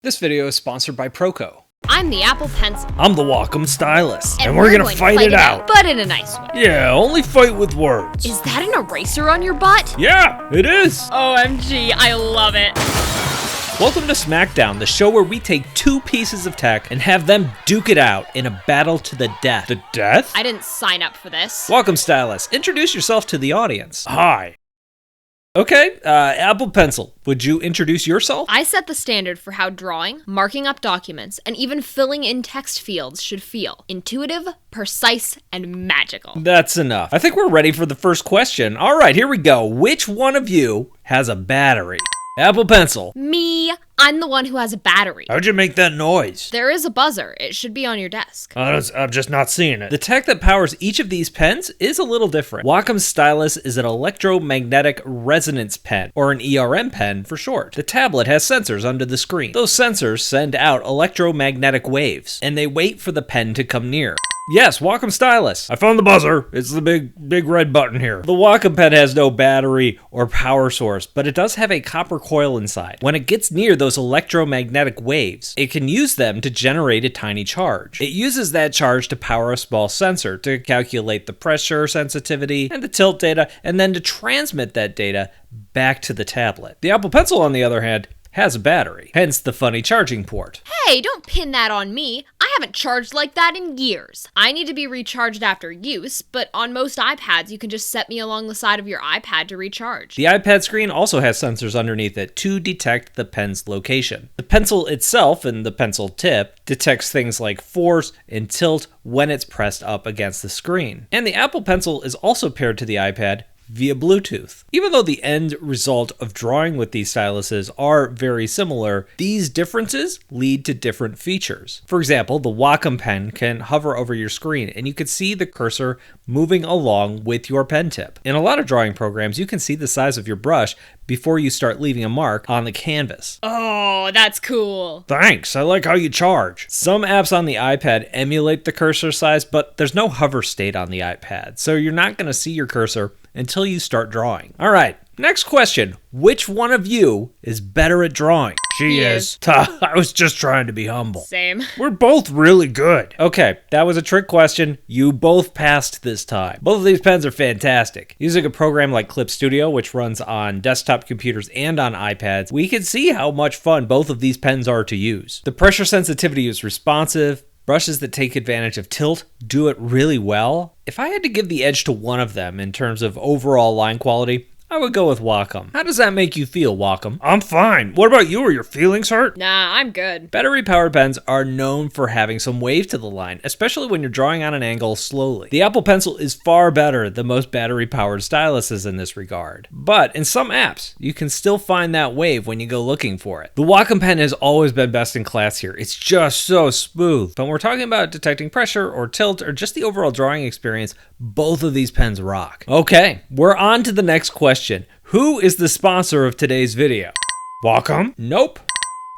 This video is sponsored by Proco. I'm the Apple Pencil. I'm the Wacom Stylus. And we're gonna fight it out. But in a nice way. Yeah, only fight with words. Is that an eraser on your butt? Yeah, it is. OMG, I love it. Welcome to SmackDown, the show where we take two pieces of tech and have them duke it out in a battle to the death. The death? I didn't sign up for this. Welcome, Stylus. Introduce yourself to the audience. Hi. Okay, Apple Pencil, would you introduce yourself? I set the standard for how drawing, marking up documents, and even filling in text fields should feel. Intuitive, precise, and magical. That's enough. I think we're ready for the first question. All right, here we go. Which one of you has a battery? Apple Pencil. Me. I'm the one who has a battery. How'd you make that noise? There is a buzzer. It should be on your desk. I'm just not seeing it. The tech that powers each of these pens is a little different. Wacom's Stylus is an electromagnetic resonance pen, or an ERM pen for short. The tablet has sensors under the screen. Those sensors send out electromagnetic waves, and they wait for the pen to come near. Yes, Wacom Stylus. I found the buzzer. It's the big red button here. The Wacom pen has no battery or power source, but it does have a copper coil inside. When it gets near those electromagnetic waves, it can use them to generate a tiny charge. It uses that charge to power a small sensor to calculate the pressure, sensitivity, and the tilt data, and then to transmit that data back to the tablet. The Apple Pencil, on the other hand, has a battery, hence the funny charging port. Hey, don't pin that on me. I haven't charged like that in years. I need to be recharged after use, but on most iPads, you can just set me along the side of your iPad to recharge. The iPad screen also has sensors underneath it to detect the pen's location. The pencil itself and the pencil tip detects things like force and tilt when it's pressed up against the screen. And the Apple Pencil is also paired to the iPad via Bluetooth. Even though the end result of drawing with these styluses are very similar, these differences lead to different features. For example, the Wacom pen can hover over your screen and you can see the cursor moving along with your pen tip. In a lot of drawing programs, you can see the size of your brush before you start leaving a mark on the canvas. Oh, that's cool. Thanks, I like how you charge. Some apps on the iPad emulate the cursor size, but there's no hover state on the iPad, so you're not going to see your cursor until you start drawing. All right, next question. Which one of you is better at drawing? She is. I was just trying to be humble. Same. We're both really good. Okay, that was a trick question. You both passed this time. Both of these pens are fantastic. Using a program like Clip Studio, which runs on desktop computers and on iPads, we can see how much fun both of these pens are to use. The pressure sensitivity is responsive. Brushes that take advantage of tilt do it really well. If I had to give the edge to one of them in terms of overall line quality, I would go with Wacom. How does that make you feel, Wacom? I'm fine. What about you? Are your feelings hurt? Nah, I'm good. Battery-powered pens are known for having some wave to the line, especially when you're drawing on an angle slowly. The Apple Pencil is far better than most battery-powered styluses in this regard. But in some apps, you can still find that wave when you go looking for it. The Wacom pen has always been best in class here. It's just so smooth. But when we're talking about detecting pressure or tilt or just the overall drawing experience, both of these pens rock. Okay, we're on to the next question. Who is the sponsor of today's video? Wacom? Nope.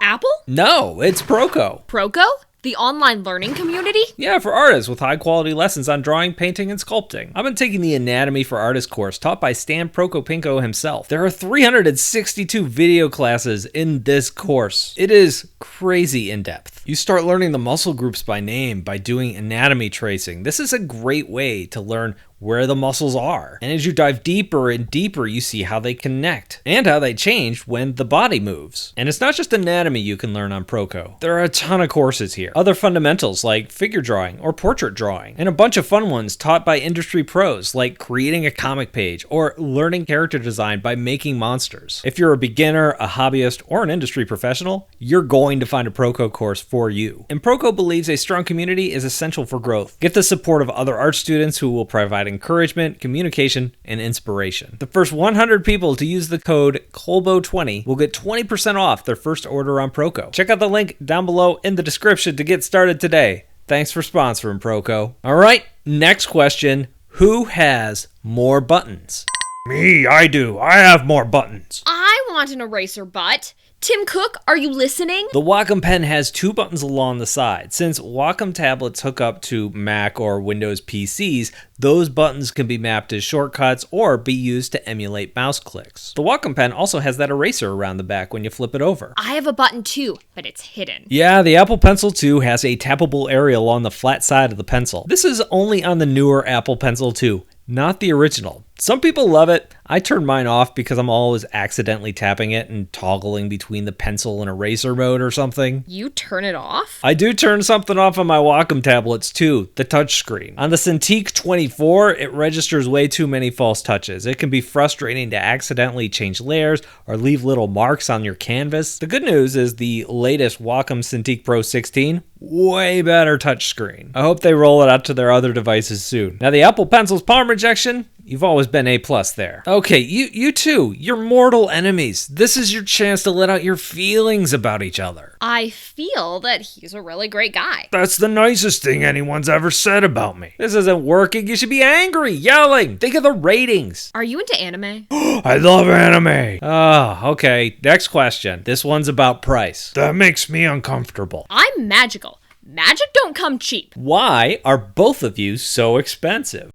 Apple? No, it's Proco. Proco? The online learning community? Yeah, for artists with high-quality lessons on drawing, painting, and sculpting. I've been taking the Anatomy for Artists course taught by Stan Procopinko himself. There are 362 video classes in this course. It is crazy in-depth. You start learning the muscle groups by name by doing anatomy tracing. This is a great way to learn where the muscles are. And as you dive deeper and deeper, you see how they connect and how they change when the body moves. And it's not just anatomy you can learn on Proco. There are a ton of courses here. Other fundamentals like figure drawing or portrait drawing, and a bunch of fun ones taught by industry pros like creating a comic page or learning character design by making monsters. If you're a beginner, a hobbyist, or an industry professional, you're going to find a Proco course for you. And Proco believes a strong community is essential for growth. Get the support of other art students who will provide encouragement, communication, and inspiration. The first 100 people to use the code COLBO20 will get 20% off their first order on Proco. Check out the link down below in the description to get started today. Thanks for sponsoring Proco. All right, next question. Who has more buttons? Me, I do. I have more buttons. I want an eraser butt. Tim Cook, are you listening? The Wacom pen has 2 buttons along the side. Since Wacom tablets hook up to Mac or Windows PCs, those buttons can be mapped as shortcuts or be used to emulate mouse clicks. The Wacom pen also has that eraser around the back when you flip it over. I have a button too, but it's hidden. Yeah, the Apple Pencil 2 has a tappable area along the flat side of the pencil. This is only on the newer Apple Pencil 2, not the original. Some people love it. I turn mine off because I'm always accidentally tapping it and toggling between the pencil and eraser mode or something. You turn it off? I do turn something off on my Wacom tablets too, the touchscreen. On the Cintiq 24, it registers way too many false touches. It can be frustrating to accidentally change layers or leave little marks on your canvas. The good news is the latest Wacom Cintiq Pro 16, way better touchscreen. I hope they roll it out to their other devices soon. Now the Apple Pencil's palm rejection, you've always been A+ there. Okay, you two, you're mortal enemies. This is your chance to let out your feelings about each other. I feel that he's a really great guy. That's the nicest thing anyone's ever said about me. This isn't working. You should be angry, yelling. Think of the ratings. Are you into anime? I love anime. Oh, okay. Next question. This one's about price. That makes me uncomfortable. I'm magical. Magic don't come cheap. Why are both of you so expensive?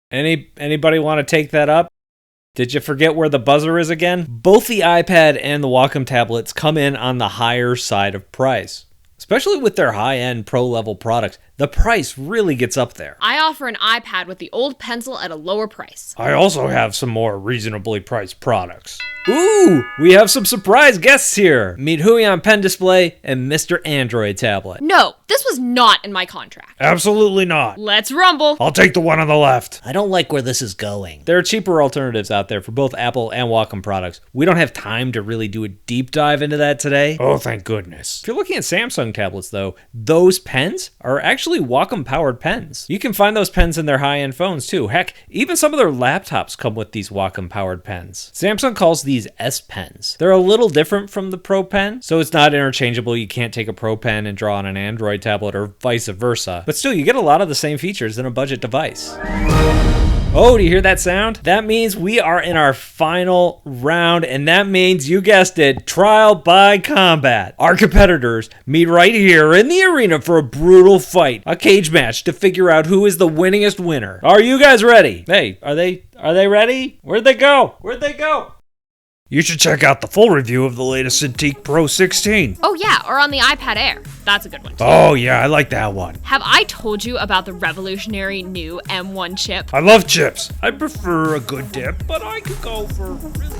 Anybody want to take that up? Did you forget where the buzzer is again? Both the iPad and the Wacom tablets come in on the higher side of price. Especially with their high-end pro-level products, the price really gets up there. I offer an iPad with the old pencil at a lower price. I also have some more reasonably priced products. Ooh, we have some surprise guests here. Meet Huion Pen Display and Mr. Android Tablet. No, this was not in my contract. Absolutely not. Let's rumble. I'll take the one on the left. I don't like where this is going. There are cheaper alternatives out there for both Apple and Wacom products. We don't have time to really do a deep dive into that today. Oh, thank goodness. If you're looking at Samsung tablets, though, those pens are actually Wacom-powered pens. You can find those pens in their high-end phones, too. Heck, even some of their laptops come with these Wacom-powered pens. Samsung calls these S Pens. They're a little different from the Pro Pen, so it's not interchangeable. You can't take a Pro Pen and draw on an Android tablet or vice versa. But still, you get a lot of the same features in a budget device. Oh, do you hear that sound? That means we are in our final round, and that means, you guessed it, trial by combat. Our competitors meet right here in the arena for a brutal fight, a cage match to figure out who is the winningest winner. Are you guys ready? Hey, are they ready? Where'd they go? Where'd they go? You should check out the full review of the latest Cintiq Pro 16. Oh yeah, or on the iPad Air. That's a good one too. Oh yeah, I like that one. Have I told you about the revolutionary new M1 chip? I love chips. I prefer a good dip, but I could go for really